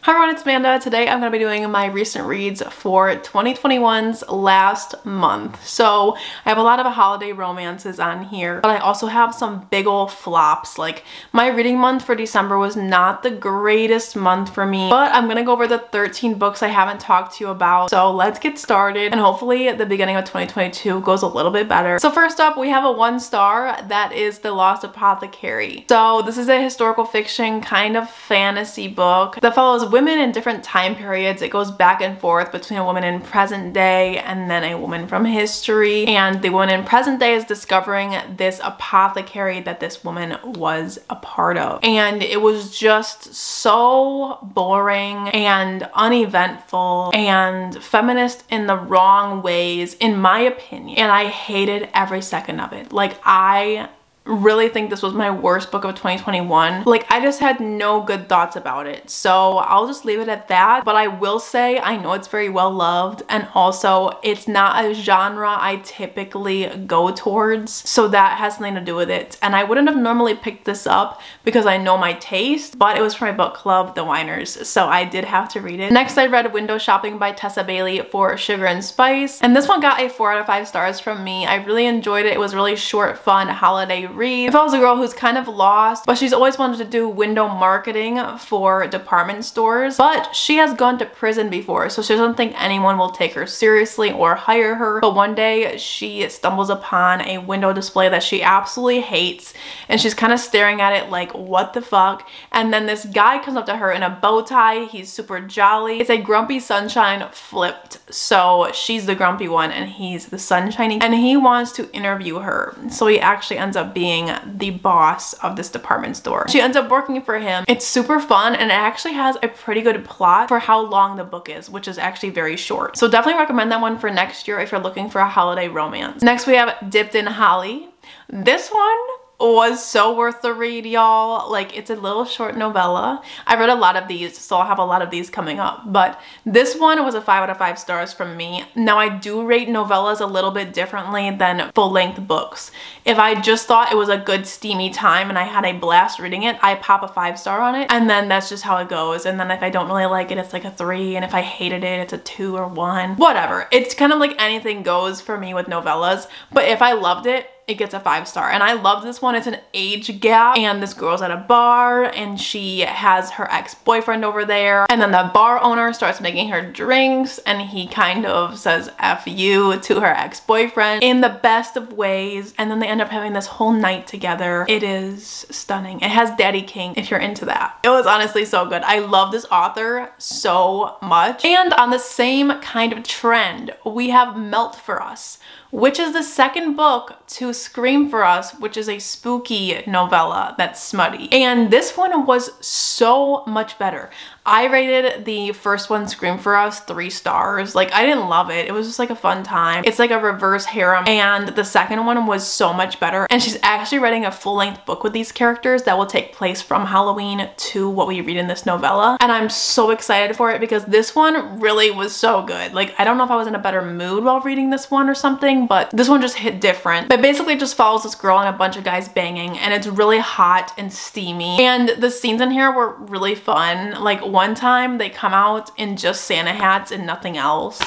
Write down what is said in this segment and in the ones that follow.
Hi everyone, it's Amanda. Today I'm going to be doing my recent reads for 2021's last month. So I have a lot of holiday romances on here, but I also have some big ol' flops. Like my reading month for December was not the greatest month for me, but I'm going to go over the 13 books I haven't talked to you about. So let's get started, and hopefully the beginning of 2022 goes a little bit better. So first up, we have a 1-star. That is The Lost Apothecary. So this is a historical fiction kind of fantasy book that follows women in different time periods. It goes back and forth between a woman in present day and then a woman from history, and the woman in present day is discovering this apothecary that this woman was a part of, and it was just so boring and uneventful and feminist in the wrong ways, in my opinion, and I hated every second of it. Like, I really think this was my worst book of 2021. Like, I just had no good thoughts about it, so I'll just leave it at that. But I will say I know it's very well loved, and also it's not a genre I typically go towards, so that has something to do with it. And I wouldn't have normally picked this up because I know my taste, but it was for my book club, the Whiners, so I did have to read it. Next, I read Window Shopping by Tessa Bailey for Sugar and Spice, and this one got a 4 out of 5 stars from me. I really enjoyed it. It was really short, fun holiday read. If I was a girl who's kind of lost, but she's always wanted to do window marketing for department stores, but she has gone to prison before, so she doesn't think anyone will take her seriously or hire her. But one day she stumbles upon a window display that she absolutely hates, and she's kind of staring at it like, what the fuck? And then this guy comes up to her in a bow tie. He's super jolly. It's a Grumpy Sunshine flipped, so she's the grumpy one and he's the sunshiny, and he wants to interview her. So he actually ends up being the boss of this department store. She ends up working for him. It's super fun, and it actually has a pretty good plot for how long the book is, which is actually very short. So definitely recommend that one for next year if you're looking for a holiday romance. Next, we have Dipped in Holly. This one was so worth the read, y'all. Like, it's a little short novella. I read a lot of these, so I'll have a lot of these coming up, but this one was a 5 out of 5 stars from me. Now, I do rate novellas a little bit differently than full-length books. If I just thought it was a good steamy time and I had a blast reading it, I pop a 5-star on it, and then that's just how it goes. And then if I don't really like it, it's like a 3, and if I hated it, it's a 2 or 1. Whatever. It's kind of like anything goes for me with novellas, but if I loved it, it gets a 5-star. And I love this one. It's an age gap, and this girl's at a bar and she has her ex-boyfriend over there, and then the bar owner starts making her drinks and he kind of says F you to her ex-boyfriend in the best of ways, and then they end up having this whole night together. It is stunning. It has Daddy King if you're into that. It was honestly so good. I love this author so much. And on the same kind of trend, we have Melt for Us, which is the second book to Scream for Us, which is a spooky novella that's smutty. And this one was so much better. I rated the first one, Scream for Us, 3 stars. Like, I didn't love it. It was just like a fun time. It's like a reverse harem. And the second one was so much better. And she's actually writing a full-length book with these characters that will take place from Halloween to what we read in this novella. And I'm so excited for it because this one really was so good. Like, I don't know if I was in a better mood while reading this one or something, but this one just hit different. But basically it just follows this girl and a bunch of guys banging, and it's really hot and steamy. And the scenes in here were really fun. Like, one time they come out in just Santa hats and nothing else.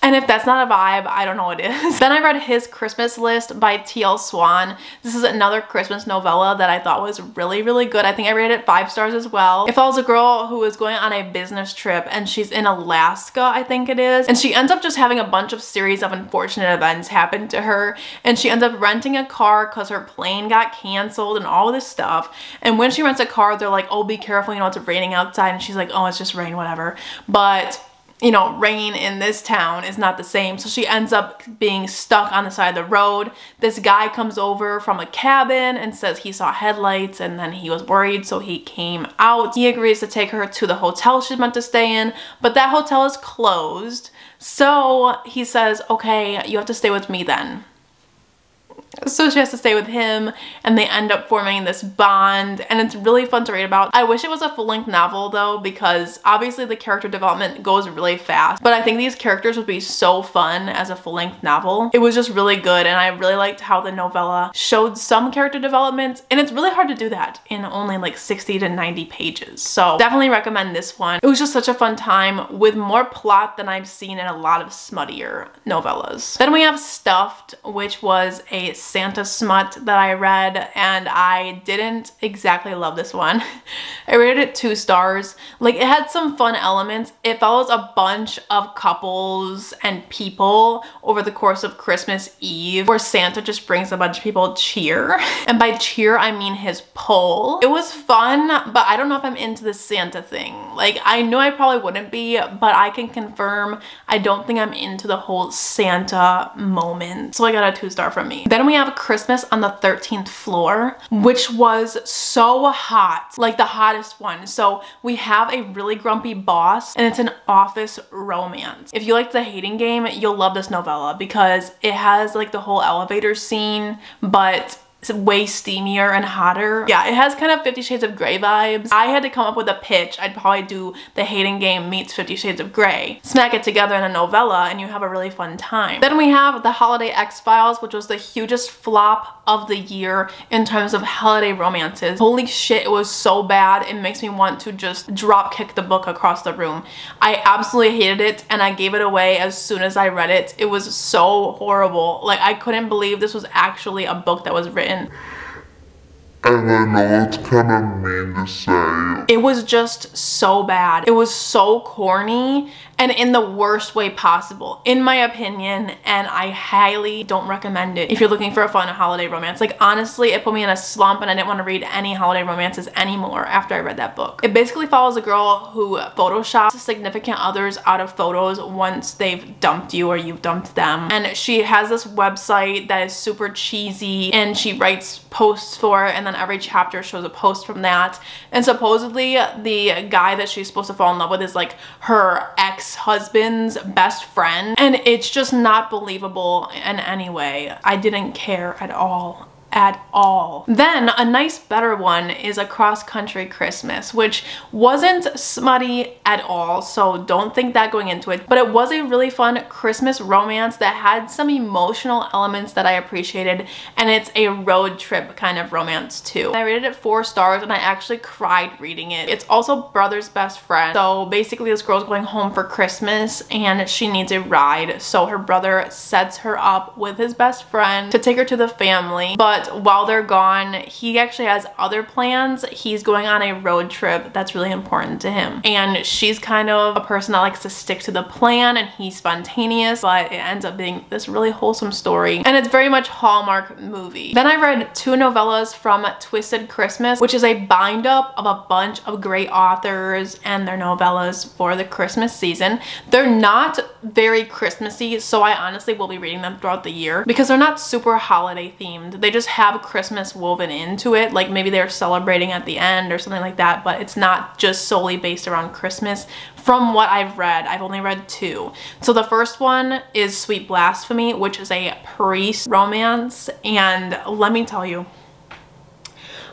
And if that's not a vibe, I don't know what is. Then I read His Christmas List by T.L. Swan. This is another Christmas novella that I thought was really, really good. I think I rated it 5 stars as well. It follows a girl who is going on a business trip, and she's in Alaska, I think it is. And she ends up just having a bunch of series of unfortunate events happen to her. And she ends up renting a car because her plane got canceled and all this stuff. And when she rents a car, they're like, oh, be careful, you know, it's raining outside. And she's like, oh, it's just rain, whatever. But you know, rain in this town is not the same. So she ends up being stuck on the side of the road. This guy comes over from a cabin and says he saw headlights, and then he was worried, so he came out. He agrees to take her to the hotel she's meant to stay in, but that hotel is closed. So he says, okay, you have to stay with me then. So she has to stay with him and they end up forming this bond, and it's really fun to read about. I wish it was a full-length novel though, because obviously the character development goes really fast, but I think these characters would be so fun as a full-length novel. It was just really good, and I really liked how the novella showed some character development, and it's really hard to do that in only like 60 to 90 pages. So definitely recommend this one. It was just such a fun time with more plot than I've seen in a lot of smuttier novellas. Then we have Stuffed, which was a Santa smut that I read, and I didn't exactly love this one. I rated it 2 stars. Like, it had some fun elements. It follows a bunch of couples and people over the course of Christmas Eve, where Santa just brings a bunch of people cheer. And by cheer, I mean his pull. It was fun, but I don't know if I'm into the Santa thing. Like, I know I probably wouldn't be, but I can confirm I don't think I'm into the whole Santa moment. So I got a 2 star from me. Then we have Christmas on the 13th Floor, which was so hot, like the hottest one. So we have a really grumpy boss, and it's an office romance. If you like The Hating Game, you'll love this novella because it has like the whole elevator scene, but it's way steamier and hotter. Yeah, it has kind of 50 Shades of Grey vibes. I had to come up with a pitch. I'd probably do The Hating Game meets 50 Shades of Grey. Smack it together in a novella and you have a really fun time. Then we have the Holiday Xfiles, which was the hugest flop of the year in terms of holiday romances. Holy shit, it was so bad. It makes me want to just drop kick the book across the room. I absolutely hated it, and I gave it away as soon as I read it. It was so horrible. Like, I couldn't believe this was actually a book that was written. And I know it's kind of mean to say. It was just so bad. It was so corny, and in the worst way possible, in my opinion, and I highly don't recommend it if you're looking for a fun holiday romance. Like, honestly, it put me in a slump, and I didn't want to read any holiday romances anymore after I read that book. It basically follows a girl who photoshops significant others out of photos once they've dumped you or you've dumped them. And she has this website that is super cheesy, and she writes posts for it, and then every chapter shows a post from that. And supposedly the guy that she's supposed to fall in love with is like her ex-husband's best friend, and it's just not believable in any way. I didn't care at all. Then a nice better one is A Cross Country Christmas, which wasn't smutty at all, so don't think that going into it, but it was a really fun Christmas romance that had some emotional elements that I appreciated, and it's a road trip kind of romance too. I rated it 4 stars, and I actually cried reading it. It's also brother's best friend, so basically this girl's going home for Christmas and she needs a ride, so her brother sets her up with his best friend to take her to the family, but while they're gone, he actually has other plans. He's going on a road trip that's really important to him, and she's kind of a person that likes to stick to the plan, and he's spontaneous, but it ends up being this really wholesome story, and it's very much Hallmark movie. Then I read 2 novellas from Twisted Christmas, which is a bind up of a bunch of great authors and their novellas for the Christmas season. They're not very Christmassy, so I honestly will be reading them throughout the year because they're not super holiday themed. They just have Christmas woven into it, like maybe they're celebrating at the end or something like that, but it's not just solely based around Christmas. From what I've read, I've only read 2. So the first one is Sweet Blasphemy, which is a priest romance, and let me tell you,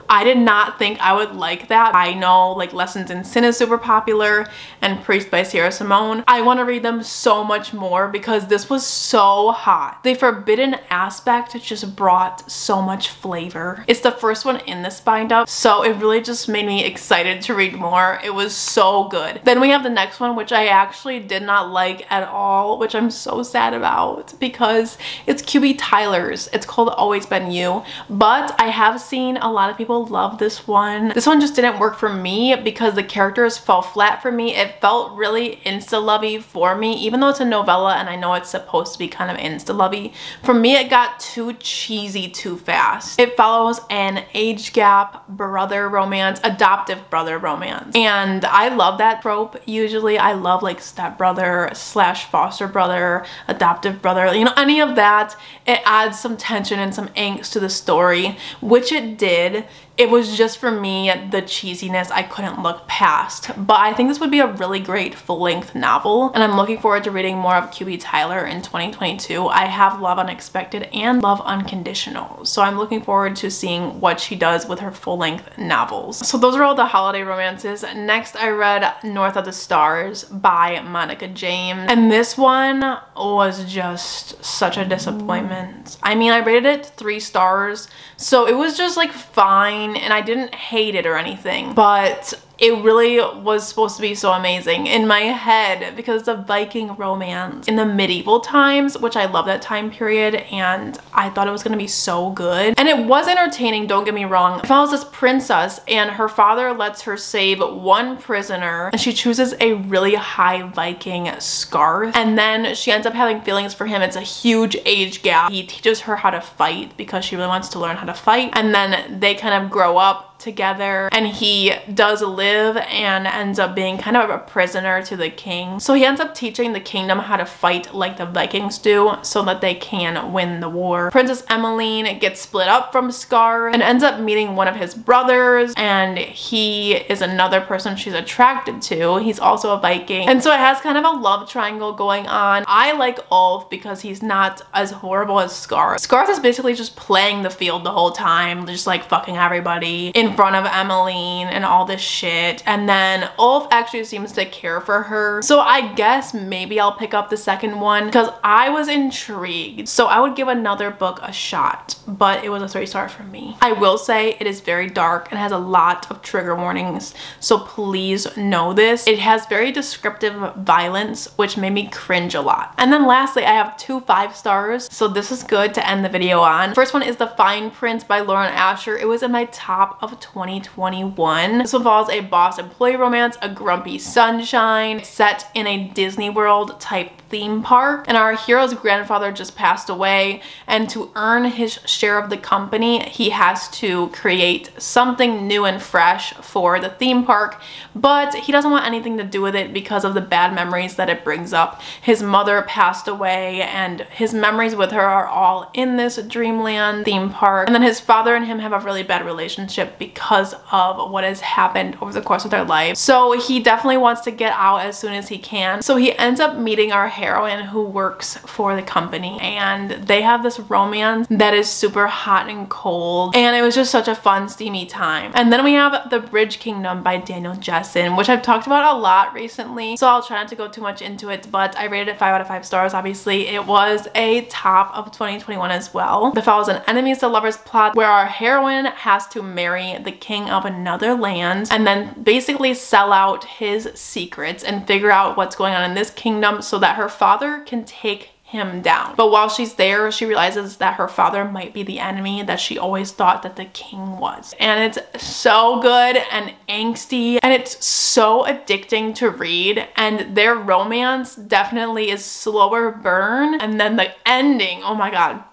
I did not think I would like that. I know like Lessons in Sin is super popular and Priest by Sierra Simone. I want to read them so much more because this was so hot. The forbidden aspect just brought so much flavor. It's the first one in this bind up, so it really just made me excited to read more. It was so good. Then we have the next one, which I actually did not like at all, which I'm so sad about because it's QB Tyler's. It's called Always Been You, but I have seen a lot of people love this one. This one just didn't work for me because the characters fell flat for me. It felt really insta-lovey for me, even though it's a novella and I know it's supposed to be kind of insta-lovey. For me, it got too cheesy too fast. It follows an age gap brother romance, adoptive brother romance, and I love that trope. Usually I love like stepbrother slash foster brother, adoptive brother, you know, any of that. It adds some tension and some angst to the story, which it did. it was just for me, the cheesiness I couldn't look past. But I think this would be a really great full-length novel, and I'm looking forward to reading more of QB Tyler in 2022. I have Love Unexpected and Love Unconditional, so I'm looking forward to seeing what she does with her full-length novels. So those are all the holiday romances. Next, I read North of the Stars by Monica James, and this one was just such a disappointment. I mean, I rated it 3 stars, so it was just like fine, and I didn't hate it or anything, but it really was supposed to be so amazing in my head because it's a Viking romance in the medieval times, which I love that time period, and I thought it was gonna be so good. And it was entertaining, don't get me wrong. It follows this princess and her father lets her save one prisoner, and she chooses a really high Viking scarf, and then she ends up having feelings for him. It's a huge age gap. He teaches her how to fight because she really wants to learn how to fight, and then they kind of grow up together, and he does live and ends up being kind of a prisoner to the king. So he ends up teaching the kingdom how to fight like the Vikings do so that they can win the war. Princess Emmeline gets split up from Scar and ends up meeting one of his brothers, and he is another person she's attracted to. He's also a Viking, and so it has kind of a love triangle going on. I like Ulf because he's not as horrible as Scar. Scar is basically just playing the field the whole time, just like fucking everybody in front of Emmeline and all this shit, and then Ulf actually seems to care for her. So I guess maybe I'll pick up the second one because I was intrigued. So I would give another book a shot, but it was a 3-star for me. I will say it is very dark and has a lot of trigger warnings, so please know this. It has very descriptive violence, which made me cringe a lot. And then lastly, I have 2 5-stars, so this is good to end the video on. First one is The Fine Print by Lauren Asher. It was in my top of 2021. This involves a boss employee romance, a grumpy sunshine. It's set in a Disney World type theme park, and our hero's grandfather just passed away, and to earn his share of the company he has to create something new and fresh for the theme park, but he doesn't want anything to do with it because of the bad memories that it brings up. His mother passed away and his memories with her are all in this dreamland theme park, and then his father and him have a really bad relationship because of what has happened over the course of their life. So he definitely wants to get out as soon as he can. So he ends up meeting our heroine who works for the company, and they have this romance that is super hot and cold, and it was just such a fun steamy time. And then we have The Bridge Kingdom by Daniel Jessen, which I've talked about a lot recently, so I'll try not to go too much into it, but I rated it 5 out of 5 stars. Obviously it was a top of 2021 as well. It follows an enemies to lovers plot where our heroine has to marry the king of another land and then basically sell out his secrets and figure out what's going on in this kingdom so that her father can take him down. But while she's there, she realizes that her father might be the enemy that she always thought that the king was. And it's so good and angsty, and it's so addicting to read, and their romance definitely is slower burn, and then the ending, oh my god,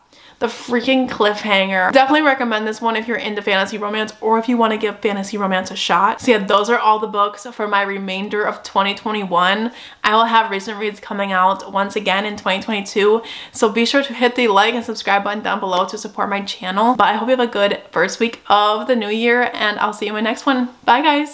the freaking cliffhanger. Definitely recommend this one if you're into fantasy romance or if you want to give fantasy romance a shot. So yeah, those are all the books for my remainder of 2021. I will have recent reads coming out once again in 2022. So be sure to hit the like and subscribe button down below to support my channel. But I hope you have a good first week of the new year, and I'll see you in my next one. Bye guys.